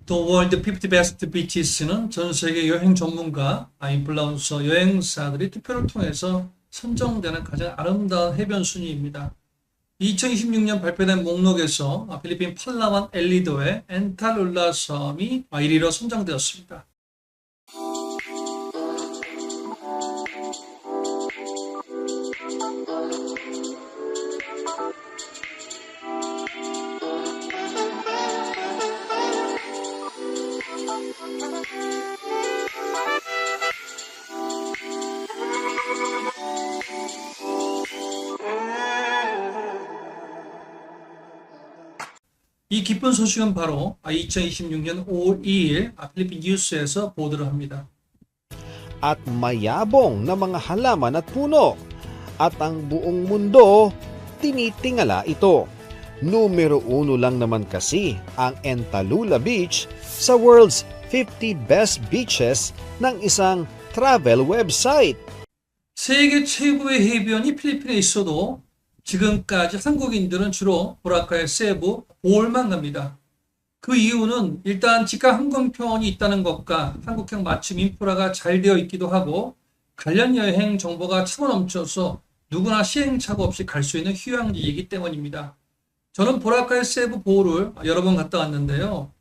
The World 50 Best Beaches는 전 세계 여행 전문가, 인플루언서, 여행사들이 투표를 통해서 선정되는 가장 아름다운 해변 순위입니다. 2026년 발표된 목록에서 필리핀 팔라완 엘리도의 엔탈룰라 섬이 1위로 선정되었습니다. 이 기쁜 소식은 바로 2026년 5월 2일 필리핀 뉴스에서 보도를 합니다. At mayabong na mga halaman at puno. At ang buong mundo, tinitingala ito. Numero 1 lang naman kasi ang Entalula Beach sa world's 50 best beaches ng isang travel website. 세계 최고의 해변이 필리핀에 있어도 지금까지 한국인들은 주로 보라카이, 세부, 보홀만 갑니다. 그 이유는 일단 직항 항공편이 있다는 것과 한국형 맞춤 인프라가 잘 되어 있기도 하고 관련 여행 정보가 차고 넘쳐서 누구나 시행착오 없이 갈 수 있는 휴양지이기 때문입니다. 저는 보라카이, 세부, 보홀을 여러 번 갔다 왔는데요.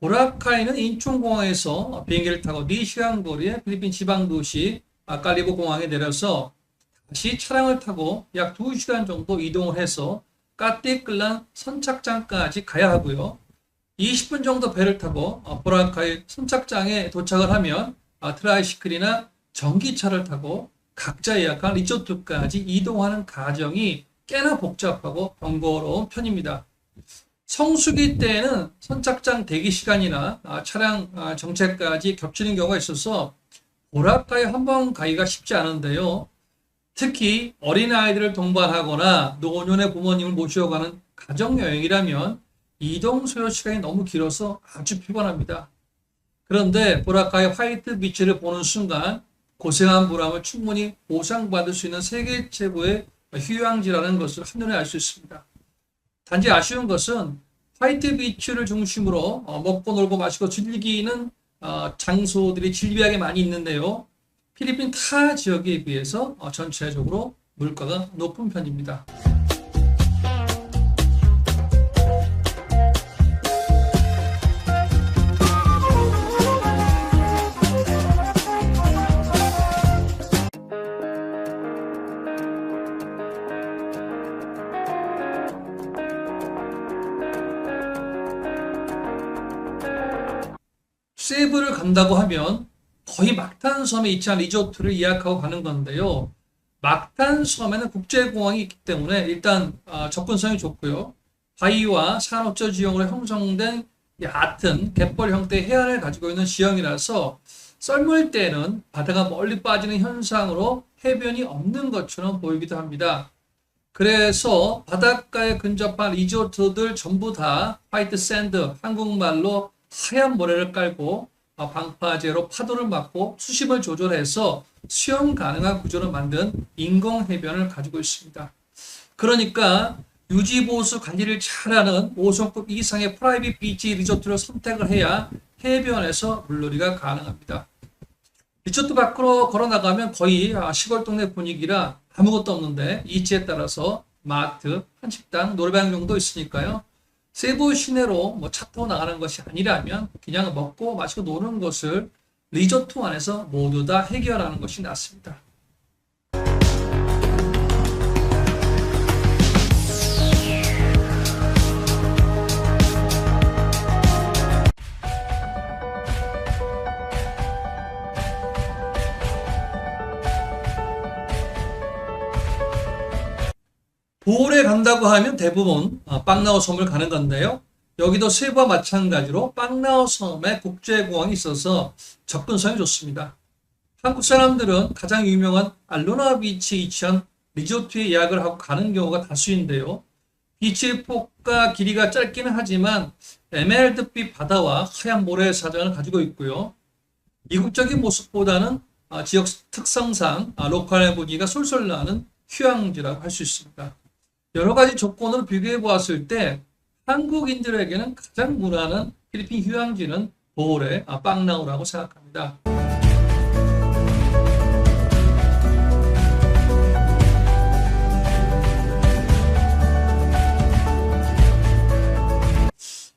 보라카이는 인천공항에서 비행기를 타고 4시간 거리의 필리핀 지방도시 칼리보 공항에 내려서 다시 차량을 타고 약 2시간 정도 이동을 해서 까띠끌란 선착장까지 가야 하고요. 20분 정도 배를 타고 보라카이 선착장에 도착을 하면 트라이시클이나 전기차를 타고 각자 예약한 리조트까지 이동하는 과정이 꽤나 복잡하고 번거로운 편입니다. 성수기 때에는 선착장 대기 시간이나 차량 정체까지 겹치는 경우가 있어서 보라카이 한번 가기가 쉽지 않은데요. 특히 어린아이들을 동반하거나 노년의 부모님을 모시고 가는 가정여행이라면 이동 소요 시간이 너무 길어서 아주 피곤합니다. 그런데 보라카이 화이트 비치를 보는 순간 고생한 보람을 충분히 보상받을 수 있는 세계 최고의 휴양지라는 것을 한눈에 알 수 있습니다. 단지 아쉬운 것은 화이트 비치를 중심으로 먹고 놀고 마시고 즐기는 장소들이 질비하게 많이 있는데요. 필리핀 타 지역에 비해서 전체적으로 물가가 높은 편입니다. 세부를 간다고 하면 거의 막탄섬에 위치한 리조트를 예약하고 가는 건데요. 막탄섬에는 국제공항이 있기 때문에 일단 접근성이 좋고요. 바위와 산호초 지형으로 형성된 얕은 갯벌 형태의 해안을 가지고 있는 지형이라서 썰물 때는 바다가 멀리 빠지는 현상으로 해변이 없는 것처럼 보이기도 합니다. 그래서 바닷가에 근접한 리조트들 전부 다 화이트 샌드, 한국말로 하얀 모래를 깔고 방파제로 파도를 막고 수심을 조절해서 수영 가능한 구조를 만든 인공 해변을 가지고 있습니다. 그러니까 유지보수 관리를 잘하는 5성급 이상의 프라이빗 비치 리조트를 선택을 해야 해변에서 물놀이가 가능합니다. 리조트 밖으로 걸어 나가면 거의 시골 동네 분위기라 아무것도 없는데 이치에 따라서 마트, 한식당, 노래방 정도 있으니까요. 세부 시내로 차 타고 나가는 것이 아니라면 그냥 먹고 마시고 노는 것을 리조트 안에서 모두 다 해결하는 것이 낫습니다. 보홀에 간다고 하면 대부분 빵나오 섬을 가는 건데요. 여기도 세부와 마찬가지로 빵나오 섬에 국제공항이 있어서 접근성이 좋습니다. 한국 사람들은 가장 유명한 알로나 비치에 위치한 리조트에 예약을 하고 가는 경우가 다수인데요. 비치의 폭과 길이가 짧기는 하지만 에메랄드빛 바다와 하얀 모래 사장을 가지고 있고요. 이국적인 모습보다는 지역 특성상 로컬 분위기가 솔솔 나는 휴양지라고 할 수 있습니다. 여러 가지 조건으로 비교해 보았을 때 한국인들에게는 가장 무난한 필리핀 휴양지는 보홀의 빵나오라고 생각합니다.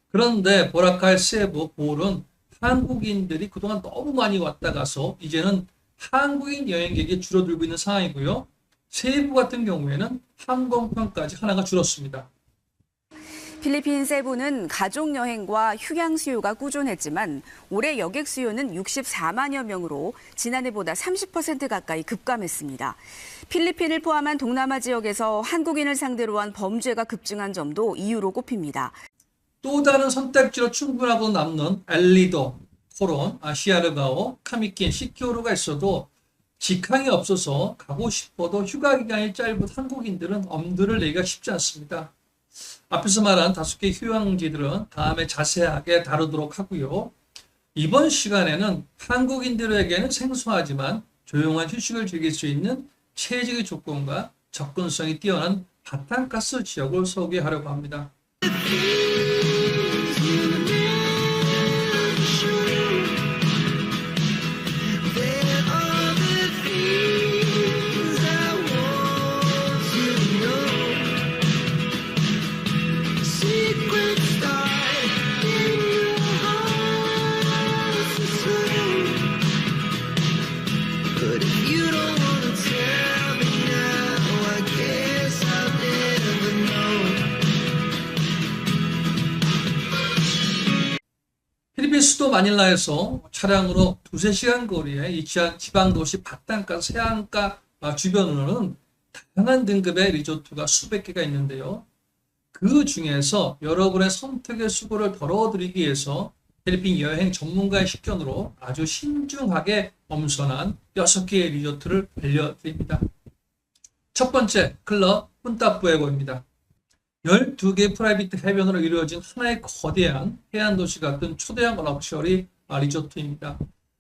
그런데 보라카이, 세부, 보홀은 한국인들이 그동안 너무 많이 왔다 가서 이제는 한국인 여행객이 줄어들고 있는 상황이고요. 세부 같은 경우에는 항공편까지 하나가 줄었습니다. 필리핀 세부는 가족 여행과 휴양 수요가 꾸준했지만 올해 여객 수요는 64만여 명으로 지난해보다 30% 가까이 급감했습니다. 필리핀을 포함한 동남아 지역에서 한국인을 상대로 한 범죄가 급증한 점도 이유로 꼽힙니다. 또 다른 선택지로 충분하고 남는 엘리도, 코론, 시아르가오, 카미킨, 시키오르가 있어도 직항이 없어서 가고 싶어도 휴가 기간이 짧은 한국인들은 엄두를 내기가 쉽지 않습니다. 앞에서 말한 5개 휴양지들은 다음에 자세하게 다루도록 하고요. 이번 시간에는 한국인들에게는 생소하지만 조용한 휴식을 즐길 수 있는 체질의 조건과 접근성이 뛰어난 바탄가스 지역을 소개하려고 합니다. 필리핀 수도 마닐라에서 차량으로 2~3시간 거리에 위치한 지방도시 바탄가스 해안가 주변으로는 다양한 등급의 리조트가 수백 개가 있는데요. 그 중에서 여러분의 선택의 수고를 덜어드리기 위해서 필리핀 여행 전문가의 식견으로 아주 신중하게 엄선한 6개의 리조트를 알려드립니다. 첫 번째, 클럽 푼타푸에고입니다. 12개 프라이빗 해변으로 이루어진 하나의 거대한 해안도시 같은 초대형 럭셔리 리조트입니다.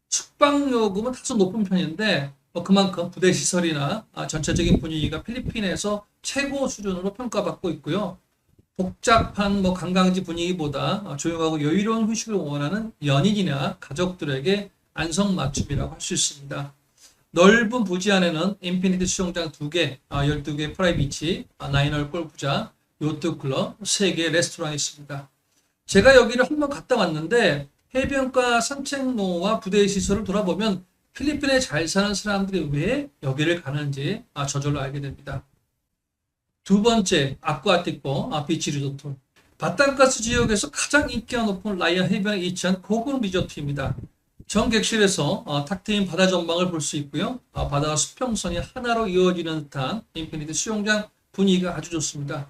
숙박요금은 다소 높은 편인데 그만큼 부대시설이나 전체적인 분위기가 필리핀에서 최고 수준으로 평가받고 있고요. 복잡한 관광지 분위기보다 조용하고 여유로운 휴식을 원하는 연인이나 가족들에게 안성맞춤이라고 할 수 있습니다. 넓은 부지 안에는 인피니티 수영장 2개, 12개 프라이빗이, 9홀 골프장, 요트클럽, 3개의 레스토랑이 있습니다. 제가 여기를 한번 갔다 왔는데 해변가 산책로와 부대 시설을 돌아보면 필리핀에 잘 사는 사람들이 왜 여기를 가는지 저절로 알게 됩니다. 두 번째, 아쿠아티코 비치 리조트. 바탄가스 지역에서 가장 인기가 높은 라이언 해변에 위치한 고급 리조트입니다. 전 객실에서 탁 트인 바다 전망을 볼 수 있고요. 바다와 수평선이 하나로 이어지는 듯한 인피니티 수영장 분위기가 아주 좋습니다.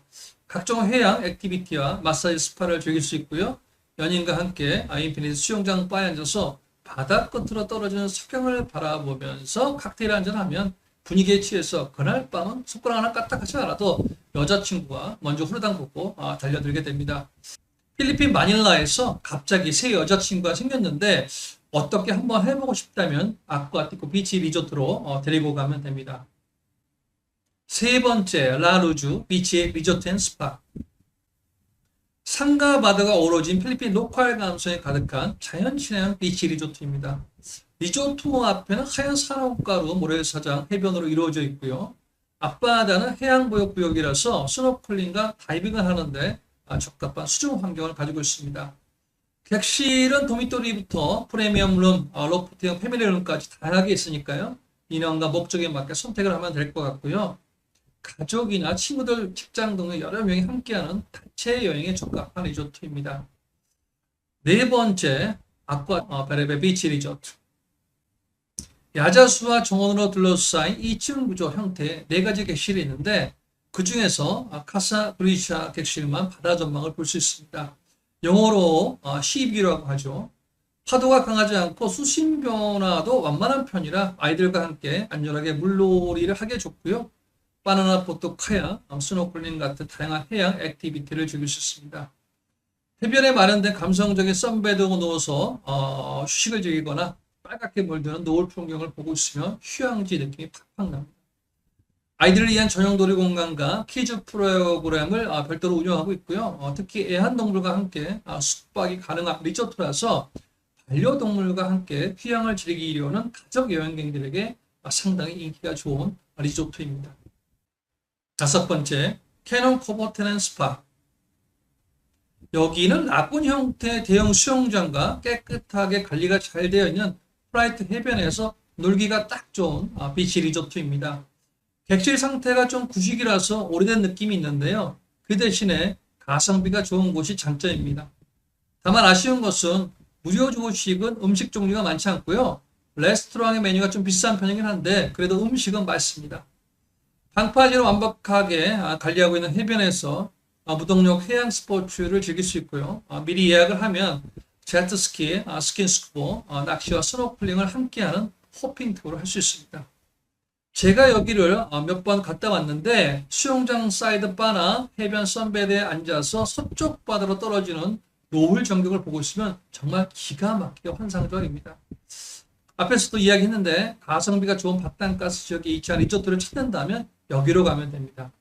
각종 해양 액티비티와 마사지 스파를 즐길 수 있고요. 연인과 함께 인피니티 수영장 바에 앉아서 바다 끝으로 떨어지는 석양을 바라보면서 칵테일 한잔하면 분위기에 취해서 그날 밤은 손가락 하나 까딱하지 않아도 여자친구가 먼저 후르당 벗고 달려들게 됩니다. 필리핀 마닐라에서 갑자기 새 여자친구가 생겼는데 어떻게 한번 해보고 싶다면 아쿠아티코 비치 리조트로 데리고 가면 됩니다. 세 번째, 라루주 비치 리조트 앤 스파. 산과 바다가 어우러진 필리핀 로컬 감성이 가득한 자연친화형 비치 리조트입니다. 리조트 앞에는 하얀 산업가루 모래사장 해변으로 이루어져 있고요. 앞바다는 해양보육구역이라서 스노클링과 다이빙을 하는데 적합한 수중 환경을 가지고 있습니다. 객실은 도미토리부터 프리미엄룸, 로프트형 패밀리룸까지 다양하게 있으니까요. 인원과 목적에 맞게 선택을 하면 될 것 같고요. 가족이나 친구들, 직장 등의 여러 명이 함께하는 단체 여행에 적합한 리조트입니다. 네 번째, 아쿠아 베레베 비치 리조트. 야자수와 정원으로 둘러싸인 2층 구조 형태의 4가지 객실이 있는데 그 중에서 카사 브리샤 객실만 바다 전망을 볼 수 있습니다. 영어로 시비라고 하죠. 파도가 강하지 않고 수심 변화도 완만한 편이라 아이들과 함께 안전하게 물놀이를 하기에 좋고요. 바나나 보트, 카약, 스노클링 같은 다양한 해양 액티비티를 즐길 수 있습니다. 해변에 마련된 감성적인 선베드에 누워서 휴식을 즐기거나 빨갛게 물드는 노을 풍경을 보고 있으면 휴양지 느낌이 팍팍 납니다. 아이들을 위한 전용 놀이공간과 퀴즈 프로그램을 별도로 운영하고 있고요. 특히 애완동물과 함께 숙박이 가능한 리조트라서 반려동물과 함께 휴양을 즐기려는 가족 여행객들에게 상당히 인기가 좋은 리조트입니다. 5번째, 캐논 코버 테넨 스파. 여기는 라군 형태의 대형 수영장과 깨끗하게 관리가 잘 되어 있는 프라이트 해변에서 놀기가 딱 좋은 비치 리조트입니다. 객실 상태가 좀 구식이라서 오래된 느낌이 있는데요. 그 대신에 가성비가 좋은 곳이 장점입니다. 다만 아쉬운 것은 무료 조식은 음식 종류가 많지 않고요. 레스토랑의 메뉴가 좀 비싼 편이긴 한데 그래도 음식은 맛있습니다. 방파제로 완벽하게 관리하고 있는 해변에서 무동력 해양 스포츠를 즐길 수 있고요. 미리 예약을 하면 제트스키, 스킨스쿠버, 낚시와 스노클링을 함께하는 호핑 투어를 할 수 있습니다. 제가 여기를 몇 번 갔다 왔는데 수영장 사이드 바나 해변 선베드에 앉아서 서쪽 바다로 떨어지는 노을 전경을 보고 있으면 정말 기가 막히게 환상적입니다. 앞에서도 이야기했는데 가성비가 좋은 바닷가스 지역에 위치한 리조트를 찾는다면 여기로 가면 됩니다.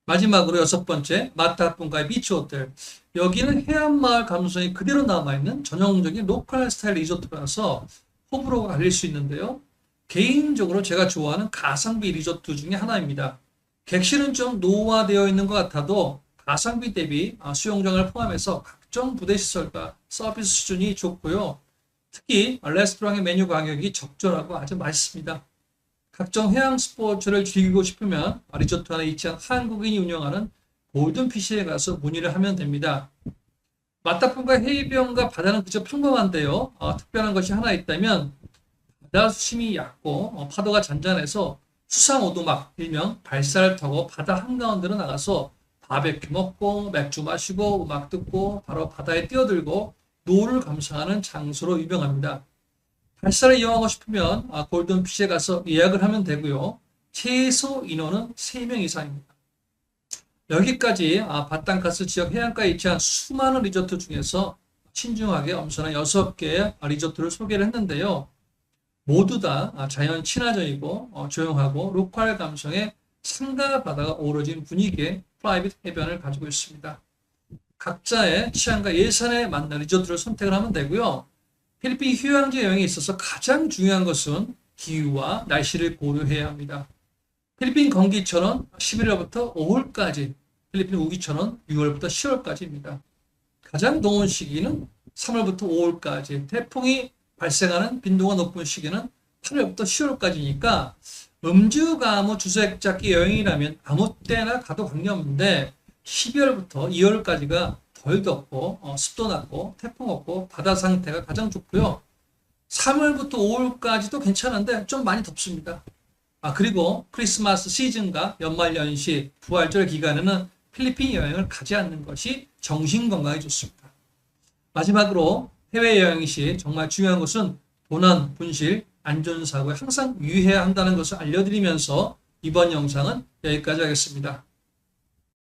마지막으로 6번째, 마타pun가의 비치 호텔. 여기는 해안마을 감성이 그대로 남아있는 전형적인 로컬 스타일 리조트라서 호불호가 갈릴 수 있는데요. 개인적으로 제가 좋아하는 가성비 리조트 중에 하나입니다. 객실은 좀 노후화되어 있는 것 같아도 가성비 대비 수영장을 포함해서 각종 부대 시설과 서비스 수준이 좋고요. 특히 레스토랑의 메뉴 가격이 적절하고 아주 맛있습니다. 각종 해양 스포츠를 즐기고 싶으면 리조트 안에 위치한 한국인이 운영하는 골든피쉬에 가서 문의를 하면 됩니다. 마타pun가 해변과 바다는 그저 평범한데요. 특별한 것이 하나 있다면 바다 수심이 얕고 파도가 잔잔해서 수상 오두막, 일명 발사를 타고 바다 한가운데로 나가서 바베큐 먹고 맥주 마시고 음악 듣고 바로 바다에 뛰어들고 노을을 감상하는 장소로 유명합니다. 발사를 이용하고 싶으면 골든피쉬에 가서 예약을 하면 되고요. 최소 인원은 3명 이상입니다. 여기까지 바탄가스 지역 해안가에 위치한 수많은 리조트 중에서 신중하게 엄선한 6개의 리조트를 소개를 했는데요. 모두 다 자연 친화적이고 조용하고 로컬 감성의 산과 바다가 어우러진 분위기의 프라이빗 해변을 가지고 있습니다. 각자의 취향과 예산에 맞는 리조트를 선택을 하면 되고요. 필리핀 휴양지 여행에 있어서 가장 중요한 것은 기후와 날씨를 고려해야 합니다. 필리핀 건기철은 11월부터 5월까지, 필리핀 우기철은 6월부터 10월까지입니다. 가장 더운 시기는 3월부터 5월까지, 태풍이 발생하는 빈도가 높은 시기는 8월부터 10월까지니까 음주, 가무, 주색 잡기 여행이라면 아무 때나 가도 관계없는데 12월부터 2월까지가 덜 덥고 습도 낮고 태풍 없고 바다 상태가 가장 좋고요. 3월부터 5월까지도 괜찮은데 좀 많이 덥습니다. 그리고 크리스마스 시즌과 연말연시, 부활절 기간에는 필리핀 여행을 가지 않는 것이 정신 건강에 좋습니다. 마지막으로 해외여행 시 정말 중요한 것은 도난, 분실, 안전사고에 항상 유의해야 한다는 것을 알려드리면서 이번 영상은 여기까지 하겠습니다.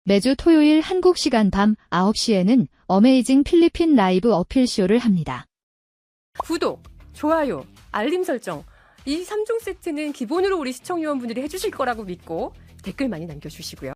매주 토요일 한국 시간 밤 9시에는 어메이징 필리핀 라이브 어필쇼를 합니다. 구독, 좋아요, 알림 설정. 이 3종 세트는 기본으로 우리 시청요원분들이 해주실 거라고 믿고 댓글 많이 남겨주시고요.